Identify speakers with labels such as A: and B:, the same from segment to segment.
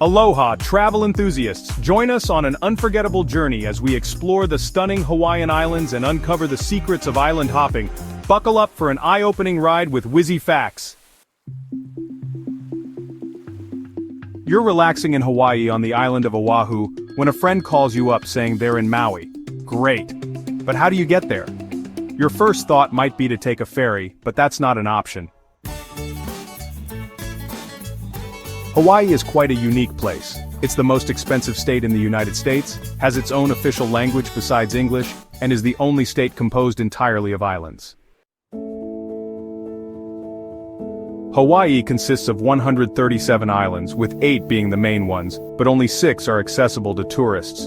A: Aloha, travel enthusiasts! Join us on an unforgettable journey as we explore the stunning Hawaiian Islands and uncover the secrets of island hopping. Buckle up for an eye-opening ride with whizzy facts. You're relaxing in Hawaii on the island of Oahu when a friend calls you up saying they're in Maui. Great. But how do you get there? Your first thought might be to take a ferry, but that's not an option. Hawaii is quite a unique place. It's the most expensive state in the United States, has its own official language besides English, and is the only state composed entirely of islands. Hawaii consists of 137 islands, with 8 being the main ones, but only 6 are accessible to tourists.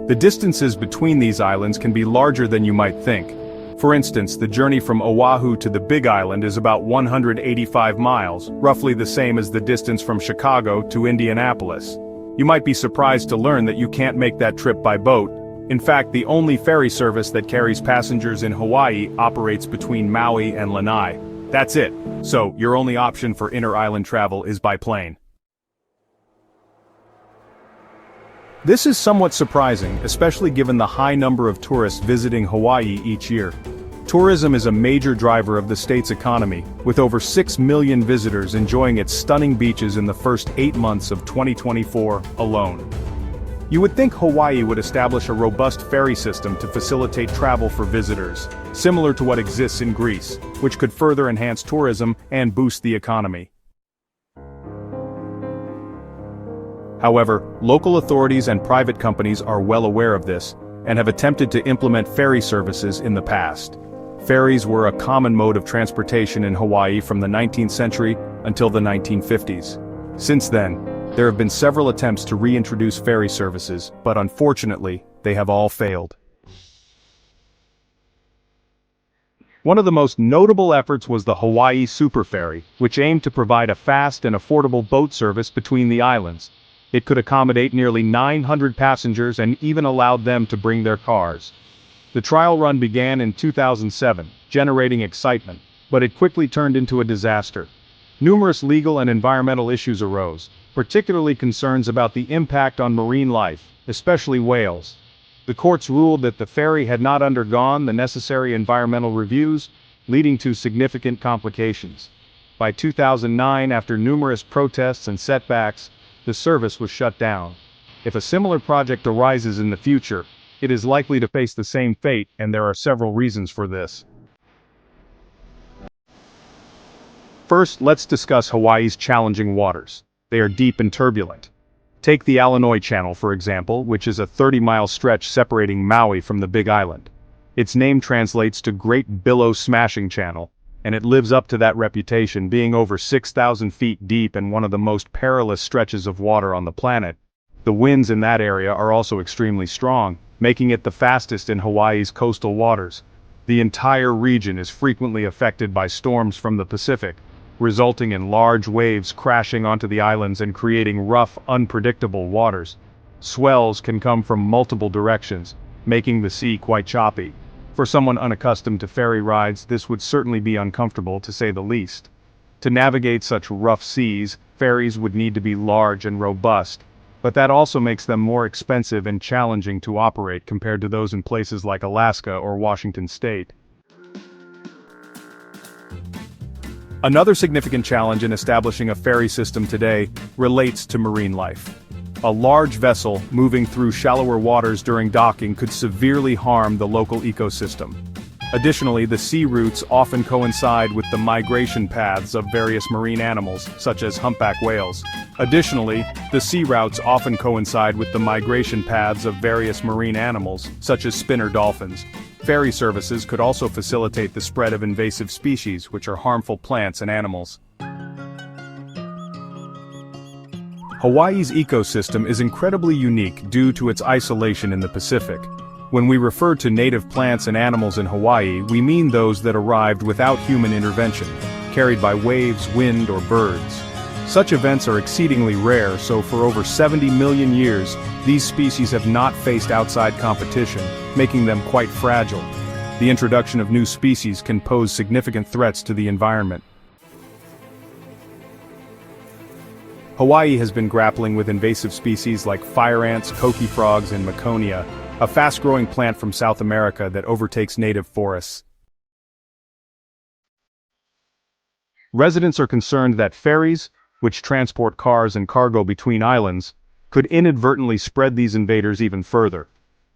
A: The distances between these islands can be larger than you might think. For instance, the journey from Oahu to the Big Island is about 185 miles, roughly the same as the distance from Chicago to Indianapolis. You might be surprised to learn that you can't make that trip by boat. In fact, the only ferry service that carries passengers in Hawaii operates between Maui and Lanai. That's it. So, your only option for inter-island travel is by plane. This is somewhat surprising, especially given the high number of tourists visiting Hawaii each year. Tourism is a major driver of the state's economy, with over 6 million visitors enjoying its stunning beaches in the first 8 months of 2024 alone. You would think Hawaii would establish a robust ferry system to facilitate travel for visitors, similar to what exists in Greece, which could further enhance tourism and boost the economy. However, local authorities and private companies are well aware of this, and have attempted to implement ferry services in the past. Ferries were a common mode of transportation in Hawaii from the 19th century until the 1950s. Since then, there have been several attempts to reintroduce ferry services, but unfortunately, they have all failed. One of the most notable efforts was the Hawaii Super Ferry, which aimed to provide a fast and affordable boat service between the islands. It could accommodate nearly 900 passengers and even allowed them to bring their cars. The trial run began in 2007, generating excitement, but it quickly turned into a disaster. Numerous legal and environmental issues arose, particularly concerns about the impact on marine life, especially whales. The courts ruled that the ferry had not undergone the necessary environmental reviews, leading to significant complications. By 2009, after numerous protests and setbacks, the service was shut down. If a similar project arises in the future, it is likely to face the same fate, and there are several reasons for this. First, let's discuss Hawaii's challenging waters. They are deep and turbulent. Take the Alenoi Channel, for example, which is a 30-mile stretch separating Maui from the Big Island. Its name translates to Great Billow Smashing Channel, and it lives up to that reputation, being over 6,000 feet deep and one of the most perilous stretches of water on the planet. The winds in that area are also extremely strong, making it the fastest in Hawaii's coastal waters. The entire region is frequently affected by storms from the Pacific, resulting in large waves crashing onto the islands and creating rough, unpredictable waters. Swells can come from multiple directions, making the sea quite choppy. For someone unaccustomed to ferry rides, this would certainly be uncomfortable, to say the least. To navigate such rough seas, ferries would need to be large and robust, but that also makes them more expensive and challenging to operate compared to those in places like Alaska or Washington State. Another significant challenge in establishing a ferry system today relates to marine life. A large vessel moving through shallower waters during docking could severely harm the local ecosystem. Additionally, the sea routes often coincide with the migration paths of various marine animals, such as humpback whales. Spinner dolphins. Ferry services could also facilitate the spread of invasive species, which are harmful plants and animals. Hawaii's ecosystem is incredibly unique due to its isolation in the Pacific. When we refer to native plants and animals in Hawaii, we mean those that arrived without human intervention, carried by waves, wind, or birds. Such events are exceedingly rare, so for over 70 million years, these species have not faced outside competition, making them quite fragile. The introduction of new species can pose significant threats to the environment. Hawaii has been grappling with invasive species like fire ants, coqui frogs, and maconia, a fast-growing plant from South America that overtakes native forests. Residents are concerned that ferries, which transport cars and cargo between islands, could inadvertently spread these invaders even further.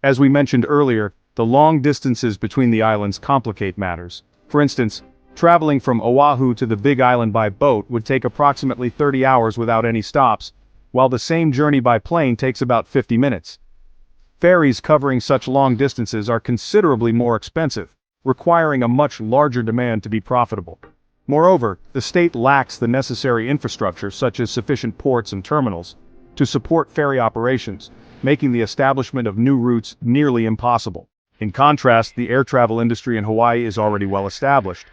A: As we mentioned earlier, the long distances between the islands complicate matters. For instance, traveling from Oahu to the Big Island by boat would take approximately 30 hours without any stops, while the same journey by plane takes about 50 minutes. Ferries covering such long distances are considerably more expensive, requiring a much larger demand to be profitable. Moreover, the state lacks the necessary infrastructure such as sufficient ports and terminals to support ferry operations, making the establishment of new routes nearly impossible. In contrast, the air travel industry in Hawaii is already well established,